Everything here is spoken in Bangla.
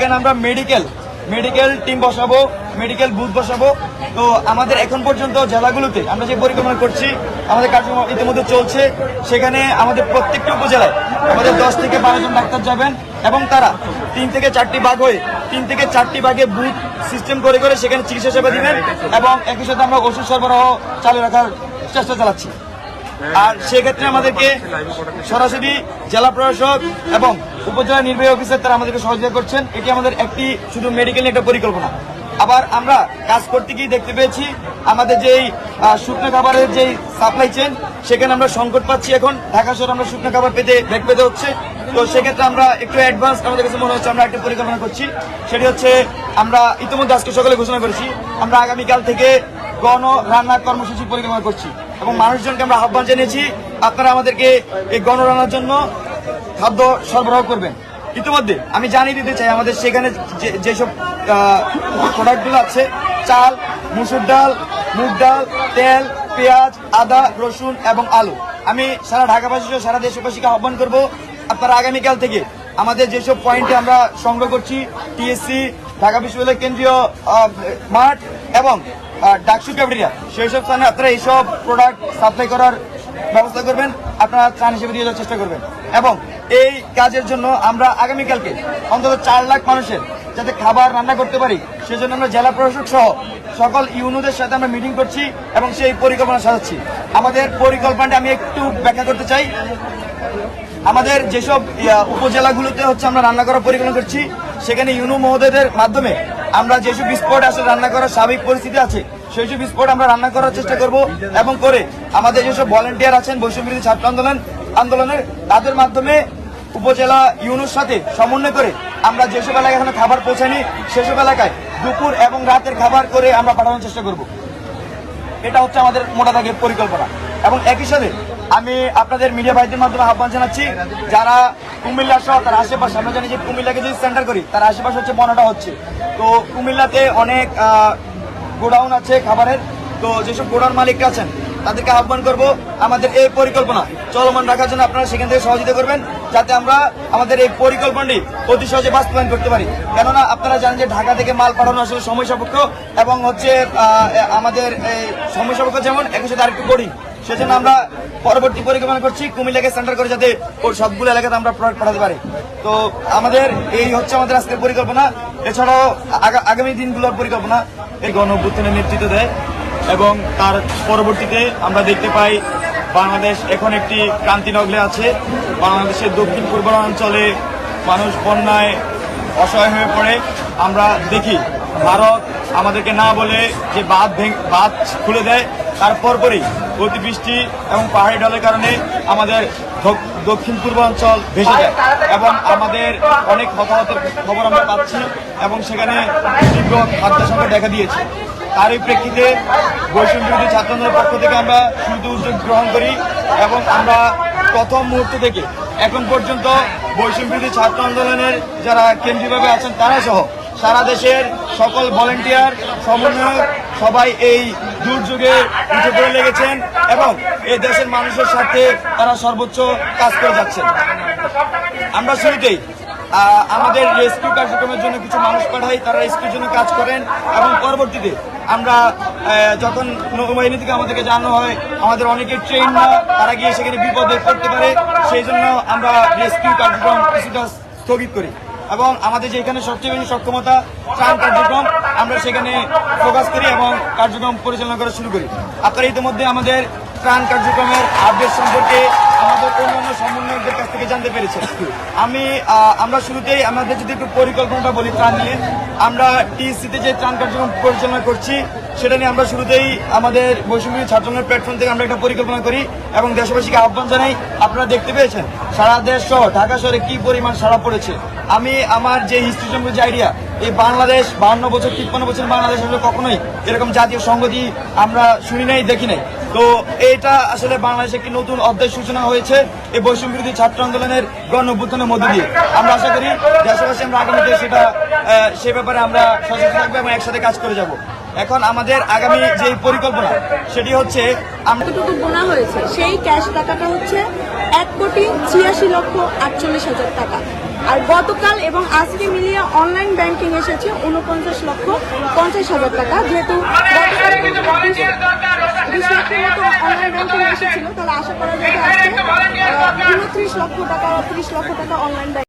এখানে আমরা মেডিকেল টিম বসাবো, মেডিকেল বুথ বসাবো। তো আমাদের এখন পর্যন্ত জেলাগুলোতে আমরা যে পরিকল্পনা করছি, আমাদের কার্যক্রম ইতিমধ্যে চলছে। সেখানে আমাদের প্রত্যেকটি উপজেলায় আমাদের 10 থেকে 12 জন ডাক্তার যাবেন এবং তারা 3 থেকে 4টি ভাগ হয়ে 3 থেকে 4টি ভাগে বুথ সিস্টেম করে করে সেখানে চিকিৎসা সেবা দিবেন এবং একই সাথে আমরা ওষুধ সরবরাহ চালু রাখার চেষ্টা চালাচ্ছি। আর সেক্ষেত্রে আমাদেরকে সরাসরি জেলা প্রশাসক এবং উপজেলা নির্বাহী অফিসার তারা আমাদেরকে সহযোগিতা করছেন। এটি আমাদের একটি শুধু মেডিকেল একটা পরিকল্পনা। আবার আমরা কাজ করতে গিয়ে দেখতে পেয়েছি আমাদের যেই শুকনো খাবারের যেই সাপ্লাই চেন, সেখানে আমরা সংকট পাচ্ছি। এখন ঢাকা শহরে আমরা শুকনো খাবার বেগ পেতে হচ্ছে। তো সেক্ষেত্রে আমরা একটু অ্যাডভান্স আমাদের কাছে মনে হচ্ছে আমরা একটা পরিকল্পনা করছি। সেটি হচ্ছে আমরা ইতিমধ্যে আজকে সকালে ঘোষণা করেছি আমরা আগামীকাল থেকে গণ রান্না কর্মসূচি পরিকল্পনা করছি এবং মানুষজনকে আমরা আহ্বান জানিয়েছি আপনারা আমাদেরকে এই গণ রান্নার জন্য খাদ্য সরবরাহ করবেন। ইতিমধ্যে আমি জানিয়ে দিতে চাই আমাদের সেখানে যেসব প্রোডাক্টগুলো আছে, চাল, মুসুর ডাল, মুগ ডাল, তেল, পেঁয়াজ, আদা, রসুন এবং আলু। আমি সারা ঢাকাবাসী সহ সারা দেশবাসীকে আহ্বান করব আপনারা আগামীকাল থেকে আমাদের যেসব পয়েন্টে আমরা সংগ্রহ করছি, টিএসসি, ঢাকা বিশ্ববিদ্যালয় কেন্দ্রীয় মাঠ এবং ডাকসু ক্যাফেটেরিয়া, সেই সব স্থানে আপনারা এইসব প্রোডাক্ট সাপ্লাই করার ব্যবস্থা করবেন, আপনারা ত্রাণ হিসেবে দিয়ে যাওয়ার চেষ্টা করবেন। এবং এই কাজের জন্য আমরা আগামীকালকে অন্তত 4 লাখ মানুষের যাতে খাবার রান্না করতে পারি সেজন্য আমরা জেলা প্রশাসক সহ সকল ইউনোদের সাথে আমরা মিটিং করছি এবং সেই পরিকল্পনা সাজাচ্ছি। আমাদের পরিকল্পনাটা আমি একটু ব্যাখ্যা করতে চাই। আমাদের যেসব উপজেলাগুলোতে হচ্ছে আমরা রান্না করার পরিকল্পনা করছি, সেখানে ইউনো মহোদয়দের মাধ্যমে আমরা যেসব স্পট আসলে রান্না করার স্বাভাবিক পরিস্থিতি আছে সেই সব স্পট আমরা রান্না করার চেষ্টা করব এবং করে আমাদের যেসব ভলান্টিয়ার আছেন বৈষম্যবিরোধী ছাত্র আন্দোলনের তাদের মাধ্যমে উপজেলা ইউনোর সাথে সমন্বয় করে আমরা যেসব এলাকায় এখানে খাবার পৌঁছায়নি সেসব এলাকায় দুপুর এবং রাতের খাবার করে আমরা পাঠানোর চেষ্টা করব। এটা হচ্ছে আমাদের মোটা দাগের পরিকল্পনা। এবং একই সাথে আমি আপনাদের মিডিয়া ভাইদের মাধ্যমে আহ্বান জানাচ্ছি যারা কুমিল্লা সহ তার আশেপাশে, আমরা জানি যে কুমিল্লাকে যদি সেন্টার করি তার আশেপাশে হচ্ছে বনাটা হচ্ছে, তো কুমিল্লাতে অনেক গোডাউন আছে খাবারের। তো যেসব গোডাউন মালিকরা আছেন তাদেরকে আহ্বান করব আমাদের এই পরিকল্পনা চলমান রাখার জন্য আপনারা সেখান থেকে সহযোগিতা করবেন যাতে আমরা আমাদের এই পরিকল্পনাটি অতি সহজে বাস্তবায়ন করতে পারি। কেননা আপনারা জানেন যে ঢাকা থেকে মাল পাঠানো আসলে সময় সাপেক্ষ এবং হচ্ছে আমাদের এই সময় সাপেক্ষ যেমন একই সাথে আরেকটু কঠিন। সেজন্য আমরা পরবর্তী পরিকল্পনা করছি কুমিল্লাকে সেন্টার করে যাতে সবগুলো এলাকাতে আমরা প্রোডাক্ট পাঠাতে পারি। তো আমাদের এই হচ্ছে আমাদের আজকের পরিকল্পনা। এছাড়াও আগামী দিনগুলোর পরিকল্পনা এই গণ অভ্যুত্থানের নেতৃত্ব দেয় এবং তার পরবর্তীতে আমরা দেখতে পাই বাংলাদেশ এখন একটি ক্রান্তি লগ্নে আছে। বাংলাদেশের দক্ষিণ পূর্বাঞ্চলে মানুষ বন্যায় অসহায় হয়ে পড়ে। আমরা দেখি ভারত আমাদেরকে না বলে যে বাঁধ খুলে দেয়, তার পরপরই অতিবৃষ্টি এবং পাহাড়ি ঢলের কারণে আমাদের দক্ষিণ পূর্বাঞ্চল ভেসে যায় এবং আমাদের অনেক হতাহতের খবর আমরা পাচ্ছি এবং সেখানে তীব্র খাদ্য সংকট দেখা দিয়েছে। তারই প্রেক্ষিতে বৈষম্যবিরোধী ছাত্র আন্দোলনের পক্ষ থেকে আমরা শুরুতে উদ্যোগ গ্রহণ করি এবং আমরা প্রথম মুহূর্ত থেকে এখন পর্যন্ত বৈষম্যবিরোধী ছাত্র আন্দোলনের যারা কেন্দ্রীয়ভাবে আছেন তারা সহ সারা দেশের সকল ভলেন্টিয়ার সমন্বয়ক সবাই এই দুর্যোগে উঠে পড়ে লেগেছেন এবং এই দেশের মানুষের সাথে তারা সর্বোচ্চ কাজ করে যাচ্ছেন। আমরা শুরুতেই আমাদের রেস্কিউ কার্যক্রমের জন্য কিছু মানুষ পাঠাই, তারা রেস্কিউর জন্য কাজ করেন এবং পরবর্তীতে আমরা যখন নৌবাহিনী থেকে আমাদেরকে জানানো হয় আমাদের অনেকে ট্রেন না, তারা গিয়ে সেখানে বিপদে পড়তে পারে, সেই জন্য আমরা রেস্কিউ কার্যক্রম কিছুটা স্থগিত করি এবং আমাদের যেখানে সবচেয়ে বেশি সক্ষমতা ত্রাণ কার্যক্রম আমরা সেখানে ফোকাস করি এবং কার্যক্রম পরিচালনা করা শুরু করি। আপনারা ইতিমধ্যে আমাদের ত্রাণ কার্যক্রমের আপডেট সম্পর্কে আমাদের অন্যান্য সমন্বয়কদের কাছ থেকে জানতে পেরেছেন। আমরা শুরুতেই আমাদের যদি একটু পরিকল্পনাটা বলি ত্রাণ নিয়ে, আমরা টিএসসিতে যে ত্রাণ কার্যক্রম পরিচালনা করছি সেটা নিয়ে আমরা শুরুতেই আমাদের বৈষম্যবিরোধী ছাত্র আন্দোলনের প্ল্যাটফর্ম থেকে আমরা একটা পরিকল্পনা করি এবং দেশবাসীকে আহ্বান জানাই। আপনারা দেখতে পেয়েছেন সারা দেশ সহ ঢাকা শহরে কি পরিমাণ সাড়া পড়েছে। আমি আমার যে হিস্ট্রি সম্পর্কে যে আইডিয়া, এই বাংলাদেশ 52 বছর 53 বছর বাংলাদেশ আসলে কখনোই এরকম জাতীয় সংগতি আমরা শুনি নাই, দেখি নাই। তো এটা আসলে বাংলাদেশে একটি নতুন অধ্যায় সূচনা হয়েছে এই বৈষম্যবিরোধী ছাত্র আন্দোলনের গণ অভ্যুত্থানের মধ্য দিয়ে। আমরা আশা করি দেশবাসী আমরা আগামীতে সে ব্যাপারে আমরা সচেতন থাকবো এবং একসাথে কাজ করে যাব। এখন আমাদের আগামী যে পরিকল্পনা সেটি হচ্ছে যতটুকু বোনা হয়েছে সেই ক্যাশ টাকাটা হচ্ছে 1,86,48,000 টাকা। আর গতকাল এবং আজকে মিলিয়ে অনলাইন ব্যাংকিং এসেছে 49,50,000 টাকা। যেহেতু গতকাল 20 লাখের মতো অনলাইন ব্যাংকিং এসেছিল, তাহলে আশা করা যায় যে আজকে 29 লক্ষ টাকা 30 লক্ষ টাকা অনলাইন